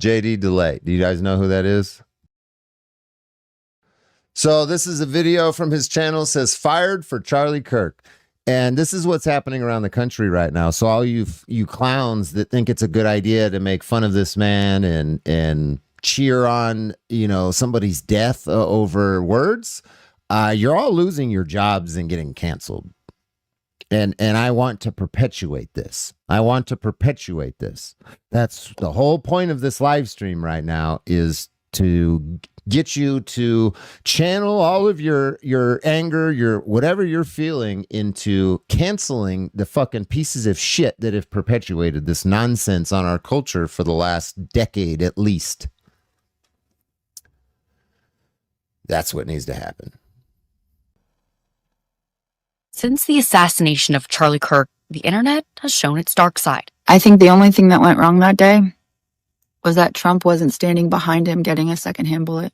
JD Delay. Do you guys know who that is? So this is a video from his channel, says fired for Charlie Kirk. And this is what's happening around the country right now. So all you clowns that think it's a good idea to make fun of this man and cheer on, somebody's death over words, you're all losing your jobs and getting canceled. And I want to perpetuate this. That's the whole point of this live stream right now, is to get you to channel all of your anger, your whatever you're feeling, into canceling the fucking pieces of shit that have perpetuated this nonsense on our culture for the last decade at least. That's what needs to happen. Since the assassination of Charlie Kirk, the internet has shown its dark side. I think the only thing that went wrong that day was that Trump wasn't standing behind him getting a secondhand bullet.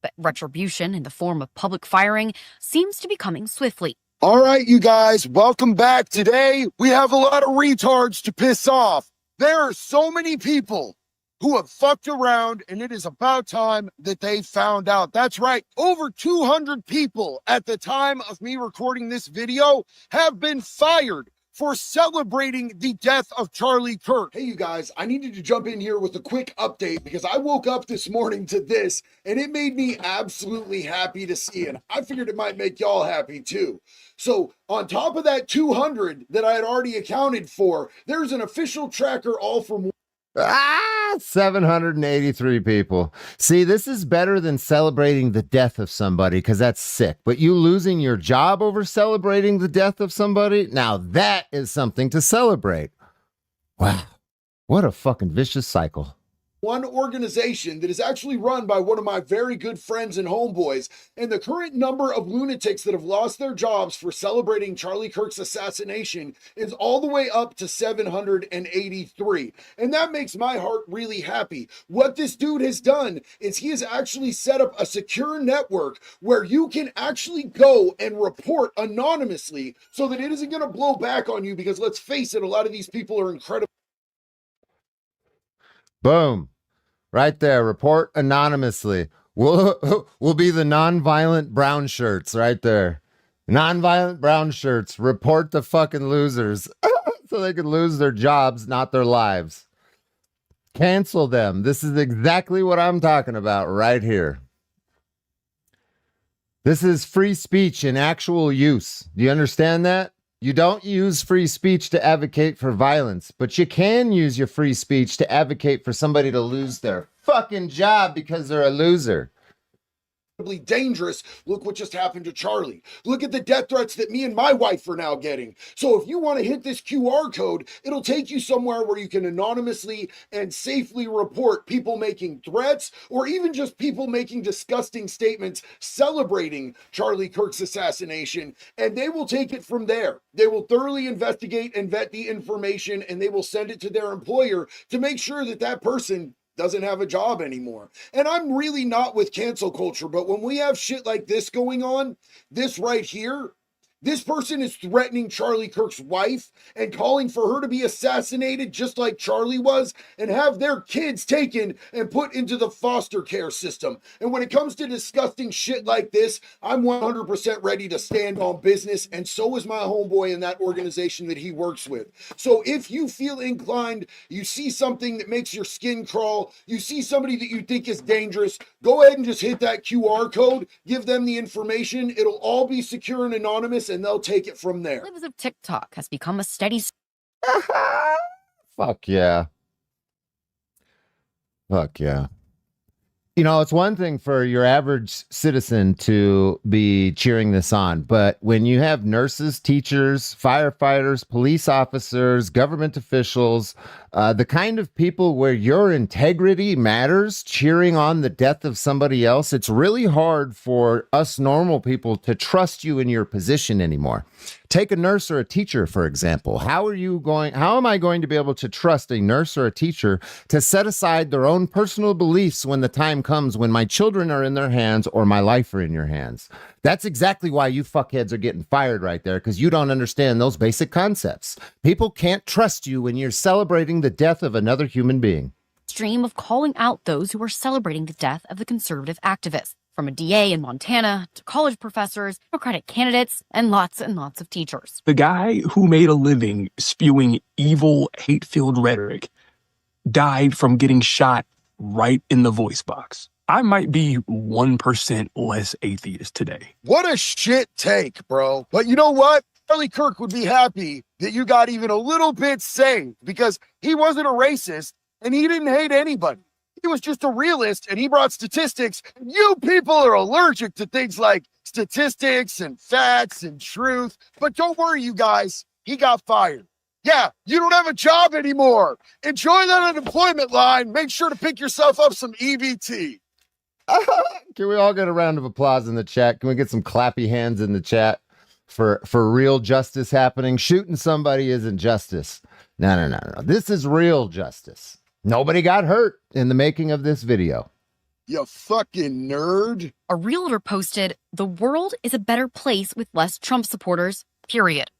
But retribution in the form of public firing seems to be coming swiftly. All right, you guys, welcome back. Today, we have a lot of retards to piss off. There are so many people who have fucked around, and it is about time that they found out. That's right, over 200 people at the time of me recording this video have been fired for celebrating the death of Charlie Kirk. Hey, you guys, I needed to jump in here with a quick update because I woke up this morning to this and it made me absolutely happy to see it. I figured it might make y'all happy too. So on top of that 200 that I had already accounted for, there's an official tracker all from 783 people. See, this is better than celebrating the death of somebody, because that's sick. But you losing your job over celebrating the death of somebody, now that is something to celebrate. Wow. What a fucking vicious cycle. one organization that is actually run by one of my very good friends and homeboys, and the current number of lunatics that have lost their jobs for celebrating Charlie Kirk's assassination is all the way up to 783. And that makes my heart really happy. What this dude has done is he has actually set up a secure network where you can actually go and report anonymously so that it isn't going to blow back on you, because let's face it, a lot of these people are incredible. Boom. Right there. Report anonymously. We'll be the nonviolent brown shirts right there. Nonviolent brown shirts. Report the fucking losers so they can lose their jobs, not their lives. Cancel them. This is exactly what I'm talking about right here. This is free speech in actual use. Do you understand that? You don't use free speech to advocate for violence, but you can use your free speech to advocate for somebody to lose their fucking job because they're a loser. Dangerous. Look what just happened to Charlie. Look at the death threats that me and my wife are now getting. So if you want to hit this QR code, it'll take you somewhere where you can anonymously and safely report people making threats, or even just people making disgusting statements celebrating Charlie Kirk's assassination, and they will take it from there. They will thoroughly investigate and vet the information, and they will send it to their employer to make sure that that person doesn't have a job anymore. And I'm really not with cancel culture, but when we have shit like this going on, this right here, this person is threatening Charlie Kirk's wife and calling for her to be assassinated just like Charlie was, and have their kids taken and put into the foster care system. And when it comes to disgusting shit like this, I'm 100% ready to stand on business, and so is my homeboy in that organization that he works with. So if you feel inclined, you see something that makes your skin crawl, you see somebody that you think is dangerous, go ahead and just hit that QR code, give them the information. It'll all be secure and anonymous, and they'll take it from there. Lives of TikTok has become a steady... Fuck yeah. Fuck yeah. You know, it's one thing for your average citizen to be cheering this on, but when you have nurses, teachers, firefighters, police officers, government officials, the kind of people where your integrity matters, cheering on the death of somebody else, it's really hard for us normal people to trust you in your position anymore. Take a nurse or a teacher, for example. How am I going to be able to trust a nurse or a teacher to set aside their own personal beliefs when the time comes when my children are in their hands or my life are in your hands? That's exactly why you fuckheads are getting fired right there, because you don't understand those basic concepts. People can't trust you when you're celebrating the death of another human being. stream of calling out those who are celebrating the death of the conservative activists, from a DA in Montana to college professors, Democratic candidates, and lots of teachers. The guy who made a living spewing evil, hate-filled rhetoric died from getting shot right in the voice box. I might be 1% less atheist today. What a shit take, bro. But you know what? Charlie Kirk would be happy that you got even a little bit saved because he wasn't a racist and he didn't hate anybody. He was just a realist and he brought statistics. You people are allergic to things like statistics and facts and truth. But don't worry, you guys. He got fired. Yeah, you don't have a job anymore. Enjoy that unemployment line. Make sure to pick yourself up some EBT. Can we all get a round of applause in the chat? Can we get some clappy hands in the chat for real justice happening? Shooting somebody isn't justice. No. This is real justice. Nobody got hurt in the making of this video. You fucking nerd. A realtor posted, "The world is a better place with less Trump supporters, period."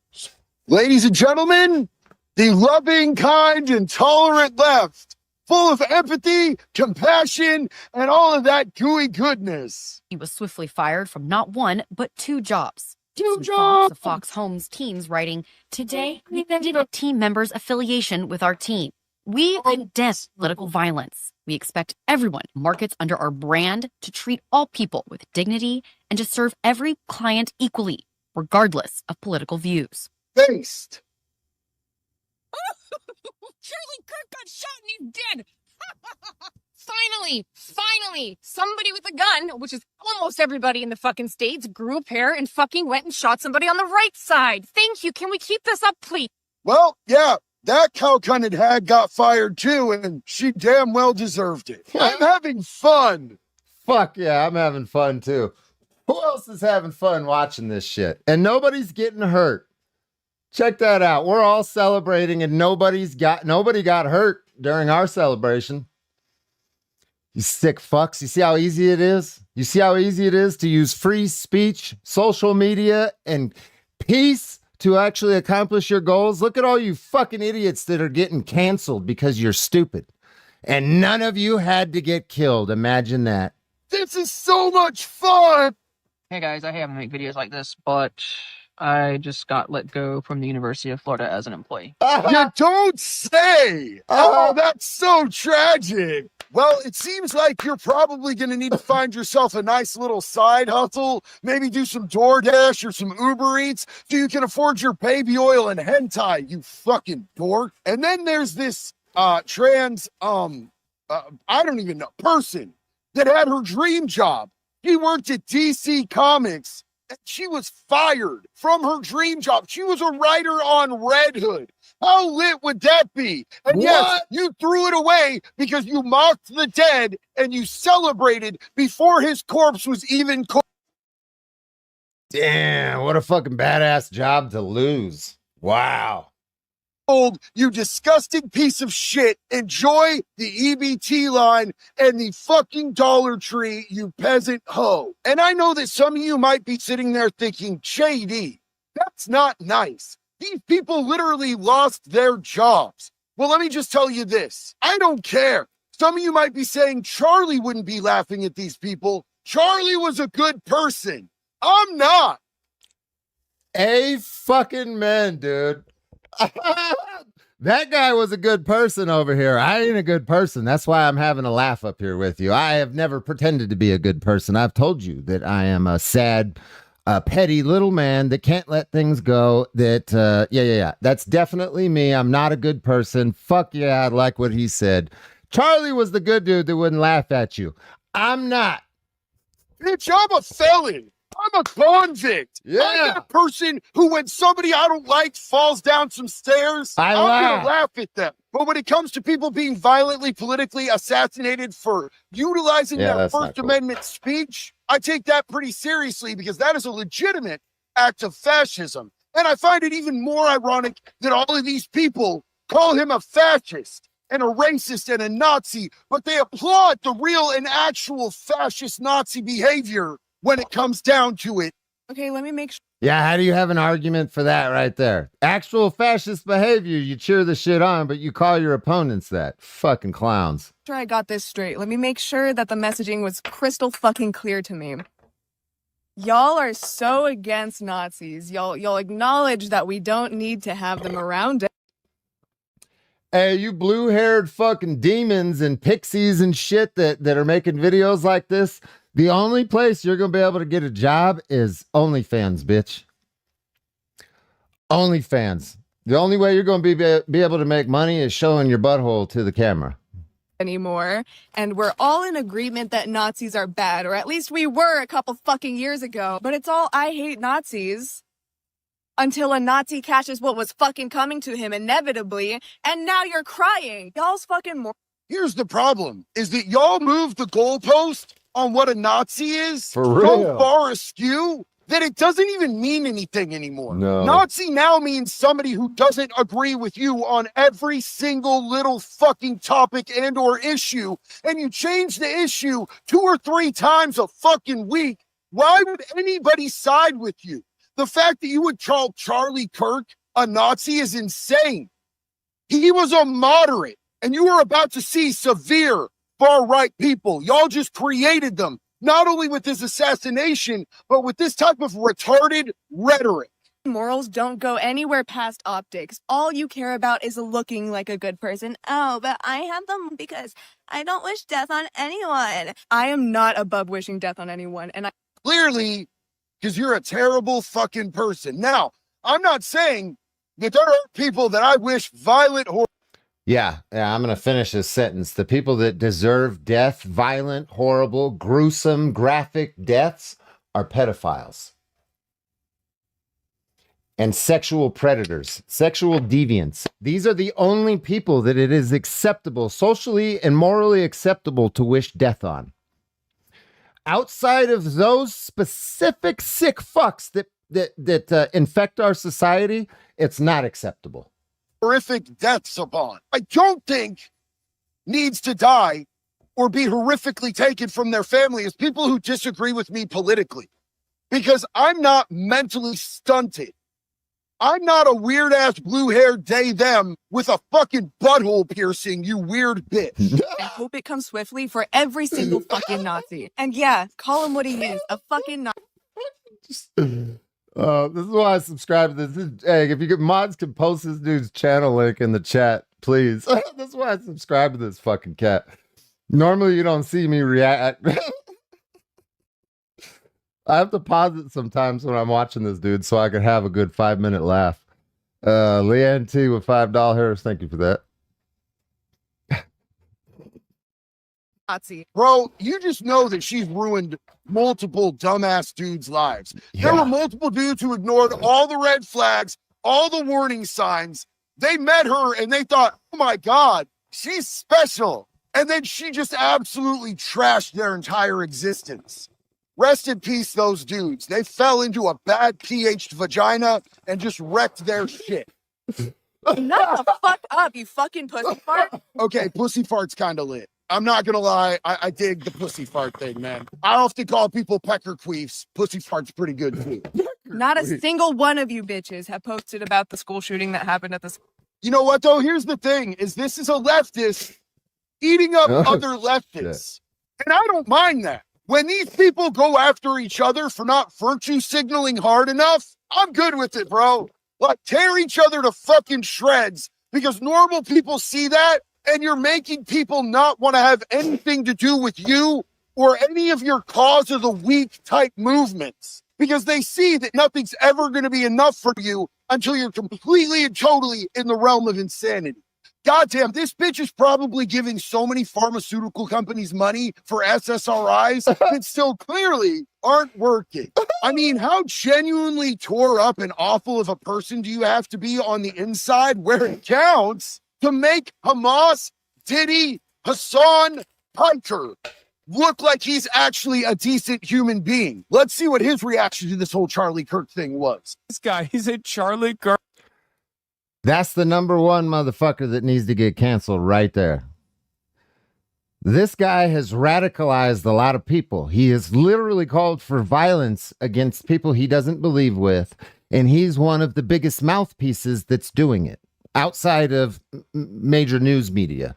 Ladies and gentlemen, the loving, kind, and tolerant left, full of empathy, compassion, and all of that gooey goodness. He was swiftly fired from not one, but two jobs. Two Fox of Fox Homes teams writing, "Today, we ended a team member's affiliation with our team. We condemn political violence. We expect everyone who markets under our brand to treat all people with dignity and to serve every client equally, regardless of political views." Faced. Charlie Kirk got shot and he's dead. Finally, somebody with a gun, which is almost everybody in the fucking states, grew a pair and fucking went and shot somebody on the right side. Thank you. Can we keep this up, please? Well, yeah, that cow-cunted hag got fired too, and she damn well deserved it. I'm having fun. Fuck yeah, I'm having fun too. Who else is having fun watching this shit? And nobody's getting hurt. Check that out. We're all celebrating and nobody got hurt during our celebration. You sick fucks. You see how easy it is? You see how easy it is to use free speech, social media, and peace to actually accomplish your goals? Look at all you fucking idiots that are getting canceled because you're stupid. And none of you had to get killed. Imagine that. This is so much fun. Hey guys, I haven't made videos like this, but I just got let go from the University of Florida as an employee. You don't say. Oh, that's so tragic. Well, it seems like you're probably going to need to find yourself a nice little side hustle. Maybe do some DoorDash or some Uber Eats so you can afford your baby oil and hentai, you fucking dork. And then there's this trans, I don't even know, person that had her dream job. She worked at DC Comics. She was fired from her dream job. She was a writer on Red Hood. How lit would that be? And What? yes, you threw it away because you mocked the dead and you celebrated before his corpse was even cold. Damn, what a fucking badass job to lose. Wow. You disgusting piece of shit. Enjoy the EBT line and the fucking Dollar Tree, you peasant hoe. And I know that some of you might be sitting there thinking, JD, that's not nice. These people literally lost their jobs. Well, let me just tell you this. I don't care. Some of you might be saying Charlie wouldn't be laughing at these people. Charlie was a good person. I'm not. A fucking man, dude. That guy was a good person over here. I ain't a good person. That's why I'm having a laugh up here with you. I have never pretended to be a good person. I've told you that I am a sad, petty little man that can't let things go. That, yeah. That's definitely me. I'm not a good person. Fuck yeah, I like what he said. Charlie was the good dude that wouldn't laugh at you. I'm not. Bitch, I'm a felon. I'm a convict. Yeah. I'm a person who, when somebody I don't like falls down some stairs, I'm going to laugh at them. But when it comes to people being violently, politically assassinated for utilizing their First Amendment speech, I take that pretty seriously because that is a legitimate act of fascism. And I find it even more ironic that all of these people call him a fascist and a racist and a Nazi, but they applaud the real and actual fascist Nazi behavior when it comes down to it. Okay, let me make sure. Yeah, how do you have an argument for that right there? Actual fascist behavior, you cheer the shit on, but you call your opponents that. Fucking clowns. Sure, I got this straight. Let me make sure that the messaging was crystal fucking clear to me. Y'all are so against Nazis. Y'all acknowledge that we don't need to have them around. Hey, you blue-haired fucking demons and pixies and shit that are making videos like this, the only place you're going to be able to get a job is OnlyFans, bitch. OnlyFans. The only way you're going to be able to make money is showing your butthole to the camera. Anymore, and we're all in agreement that Nazis are bad, or at least we were a couple fucking years ago. But it's all I hate Nazis until a Nazi catches what was fucking coming to him inevitably, and now you're crying. Y'all's fucking more. Here's the problem, is that y'all moved the goalpost on what a Nazi is For so real. far askew that it doesn't even mean anything anymore. No. Nazi now means somebody who doesn't agree with you on every single little fucking topic and or issue, and you change the issue 2 or 3 times a fucking week. Why would anybody side with you? The fact that you would call Charlie Kirk a Nazi is insane. He was a moderate, and you were about to see severe far-right people. Y'all just created them, not only with this assassination, but with this type of retarded rhetoric. Morals don't go anywhere past optics. All you care about is looking like a good person. Oh, but I have them because I don't wish death on anyone. I am not above wishing death on anyone, and Clearly, because you're a terrible fucking person. Now, I'm not saying that there are people that I wish violent Yeah, I'm going to finish this sentence. The people that deserve death, violent, horrible, gruesome, graphic deaths are pedophiles and sexual predators, sexual deviants. These are the only people that it is acceptable, socially and morally acceptable to wish death on. Outside of those specific sick fucks that infect our society, it's not acceptable. horrific deaths upon. I don't think needs to die or be horrifically taken from their family is people who disagree with me politically. Because I'm not mentally stunted. I'm not a weird-ass blue-haired they-them with a fucking butthole piercing, you weird bitch. I hope it comes swiftly for every single fucking Nazi. And yeah, call him what he is, a fucking Nazi. This is why I subscribe to this. Hey, if you get mods, can post this dude's channel link in the chat, please. That's why I subscribe to this fucking cat. Normally, you don't see me react. I have to pause it sometimes when I'm watching this dude so I can have a good 5-minute laugh. Leanne T with $5. Thank you for that. Nazi. Bro, you just know that she's ruined multiple dumbass dudes' lives. There were multiple dudes who ignored all the red flags, all the warning signs. They met her and they thought, oh my God, she's special. And then she just absolutely trashed their entire existence. Rest in peace, those dudes. They fell into a bad pH'd vagina and just wrecked their shit. Shut the fuck up, you fucking pussy fart. Okay, pussy fart's kind of lit. I'm not gonna lie, I dig the pussy fart thing, man. I often call people pecker queefs. Pussy fart's pretty good too. Not a single one of you bitches have posted about the school shooting that happened at the school. You know what though? Here's the thing: is this is a leftist eating up Oh, other leftists, and I don't mind that. When these people go after each other for not virtue signaling hard enough, I'm good with it, bro. Like, tear each other to fucking shreds because normal people see that and you're making people not want to have anything to do with you or any of your cause of the week type movements because they see that nothing's ever going to be enough for you until you're completely and totally in the realm of insanity. Goddamn, this bitch is probably giving so many pharmaceutical companies money for SSRIs that still clearly aren't working. I mean, how genuinely tore up and awful of a person do you have to be on the inside where it counts to make Hamas, Diddy, Hassan Piker look like he's actually a decent human being? Let's see what his reaction to this whole Charlie Kirk thing was. This guy, he's a Charlie Kirk. That's the number one motherfucker that needs to get canceled right there. This guy has radicalized a lot of people. He has literally called for violence against people he doesn't believe with, and he's one of the biggest mouthpieces that's doing it outside of major news media.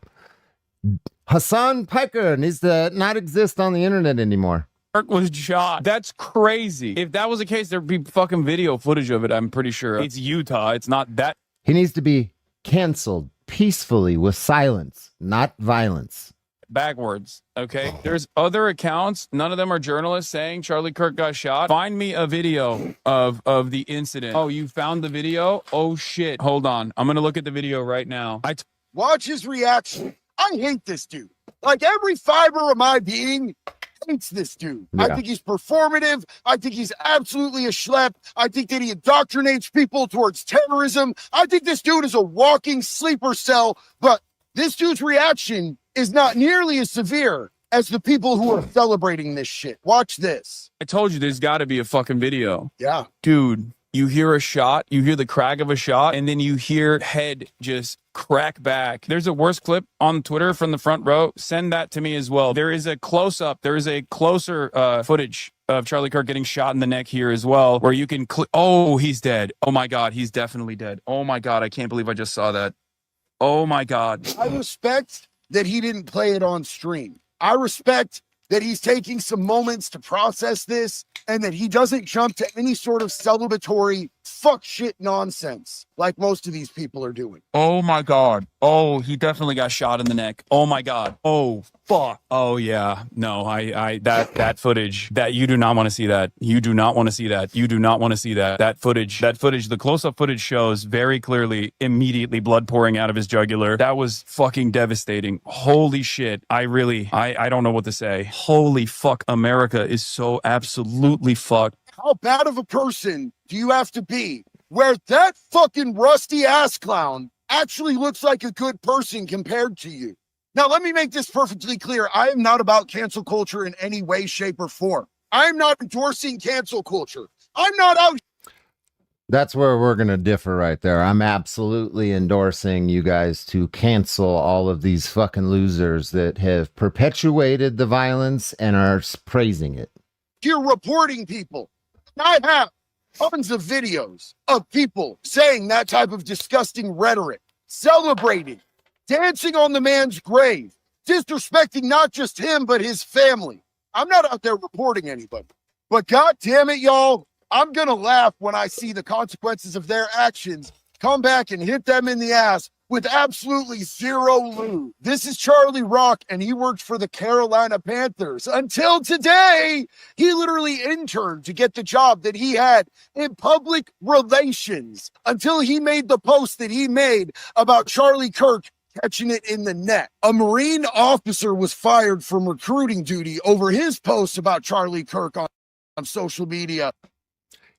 Hassan Piker needs to not exist on the internet anymore. Kirk was shot. That's crazy. If that was the case, there'd be fucking video footage of it, I'm pretty sure. It's Utah. It's not that. He needs to be canceled peacefully with silence, not violence. Backwards, okay? There's other accounts. None of them are journalists saying Charlie Kirk got shot. Find me a video of the incident. Oh, you found the video? Oh, shit. Hold on. I'm going to look at the video right now. Watch his reaction. I hate this dude. Like every fiber of my being hates this dude. Yeah. I think he's performative. I think he's absolutely a schlep. I think that he indoctrinates people towards terrorism. I think this dude is a walking sleeper cell, but this dude's reaction is not nearly as severe as the people who are celebrating this shit. Watch this. I told you there's got to be a fucking video. Yeah. Dude, you hear a shot, you hear the crack of a shot, and then you hear head just crack back. There's a worse clip on Twitter from the front row. Send that to me as well. There is a close-up. There is a closer footage of Charlie Kirk getting shot in the neck here as well, where you can oh, he's dead. Oh my God, he's definitely dead. Oh my God, I can't believe I just saw that. Oh my God. I respect that he didn't play it on stream. I respect that he's taking some moments to process this and that he doesn't jump to any sort of celebratory fuck shit nonsense like most of these people are doing. Oh my God. Oh, he definitely got shot in the neck. Oh my God. Oh, fuck. Oh yeah. No, that footage, that you do not want to see that. You do not want to see that. You do not want to see that. That footage, the close-up footage shows very clearly immediately blood pouring out of his jugular. That was fucking devastating. Holy shit. I don't know what to say. Holy fuck. America is so absolutely fucked. How bad of a person do you have to be where that fucking rusty ass clown actually looks like a good person compared to you? Now, let me make this perfectly clear. I am not about cancel culture in any way, shape, or form. I'm not endorsing cancel culture. I'm not out. That's where we're going to differ right there. I'm absolutely endorsing you guys to cancel all of these fucking losers that have perpetuated the violence and are praising it. You're reporting people. I have tons of videos of people saying that type of disgusting rhetoric, celebrating, dancing on the man's grave, disrespecting not just him, but his family. I'm not out there reporting anybody. But God damn it, y'all, I'm going to laugh when I see the consequences of their actions come back and hit them in the ass with absolutely zero lube. This is Charlie Rock, and he worked for the Carolina Panthers. Until today, he literally interned to get the job that he had in public relations until he made the post that he made about Charlie Kirk catching it in the net. A Marine officer was fired from recruiting duty over his post about Charlie Kirk on social media.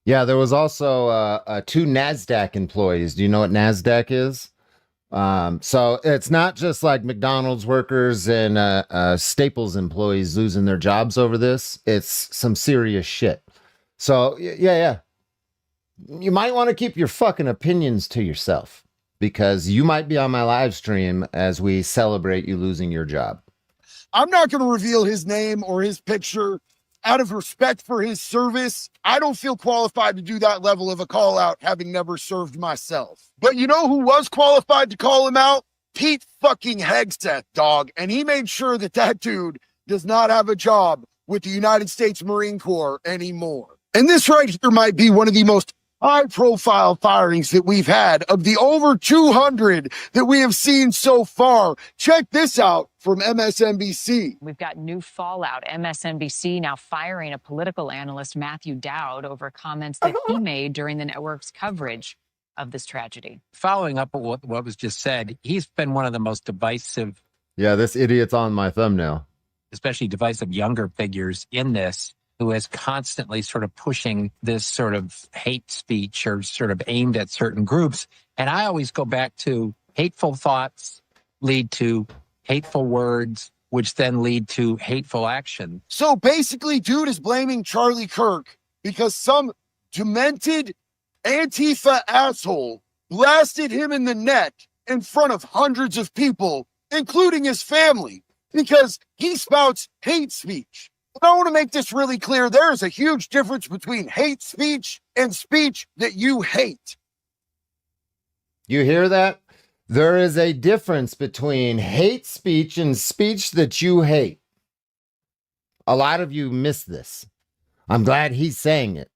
Yeah, there was also two NASDAQ employees. Do you know what NASDAQ is? So it's not just like McDonald's workers and Staples employees losing their jobs over this. It's some serious shit. So yeah. You might want to keep your fucking opinions to yourself because you might be on my live stream as we celebrate you losing your job. I'm not going to reveal his name or his picture out of respect for his service. I don't feel qualified to do that level of a call out, having never served myself. But you know who was qualified to call him out? Pete fucking Hegseth, dog. And he made sure that that dude does not have a job with the United States Marine Corps anymore. And this right here might be one of the most high-profile firings that we've had. Of the over 200 that we have seen so far, check this out from MSNBC. We've got new fallout. MSNBC now firing a political analyst, Matthew Dowd, over comments that he made during the network's coverage of this tragedy. Following up on what was just said, he's been one of the most divisive. Yeah, this idiot's on my thumbnail. Especially divisive younger figures in this, who is constantly sort of pushing this sort of hate speech or sort of aimed at certain groups. And I always go back to hateful thoughts lead to hateful words, which then lead to hateful action. So basically, dude is blaming Charlie Kirk because some demented Antifa asshole blasted him in the neck in front of hundreds of people, including his family. because he spouts hate speech. And I want to make this really clear. There is a huge difference between hate speech and speech that you hate. You hear that? There is a difference between hate speech and speech that you hate. A lot of you miss this. I'm glad he's saying it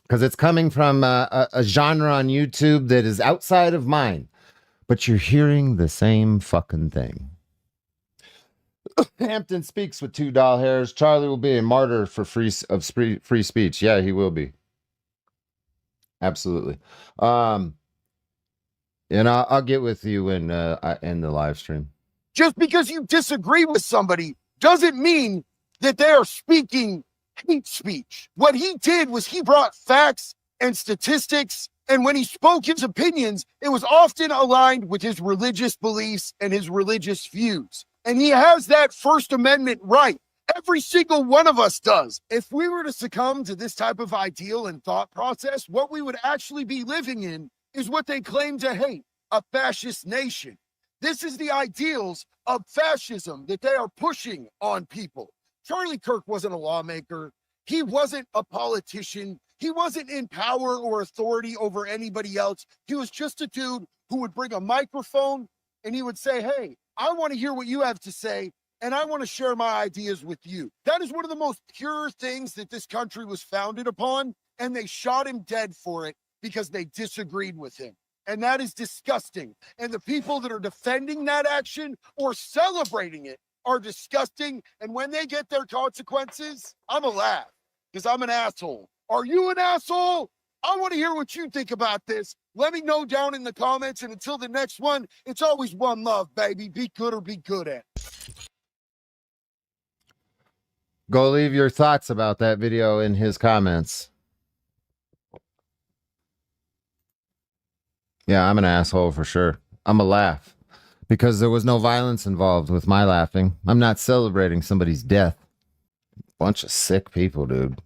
because it's coming from a genre on YouTube that is outside of mine, but you're hearing the same fucking thing. Hampton speaks with $2 hairs. Charlie will be a martyr for free speech. Yeah, he will be. Absolutely. And I'll get with you when I end the live stream. Just because you disagree with somebody doesn't mean that they are speaking hate speech. What he did was he brought facts and statistics, and when he spoke his opinions, it was often aligned with his religious beliefs and his religious views. And he has that First Amendment right. Every single one of us does. If we were to succumb to this type of ideal and thought process, what we would actually be living in is what they claim to hate, a fascist nation. This is the ideals of fascism that they are pushing on people. Charlie Kirk wasn't a lawmaker. He wasn't a politician. He wasn't in power or authority over anybody else. He was just a dude who would bring a microphone and he would say, hey, I want to hear what you have to say, and I want to share my ideas with you. That is one of the most pure things that this country was founded upon, and they shot him dead for it because they disagreed with him. And that is disgusting. And the people that are defending that action or celebrating it are disgusting. And when they get their consequences, I'm a laugh because I'm an asshole. Are you an asshole? I want to hear what you think about this. Let me know down in the comments. And until the next one, it's always one love, baby. Be good or be good at it. Go leave your thoughts about that video in his comments. Yeah, I'm an asshole for sure. I'm a laugh because there was no violence involved with my laughing. I'm not celebrating somebody's death. Bunch of sick people, dude.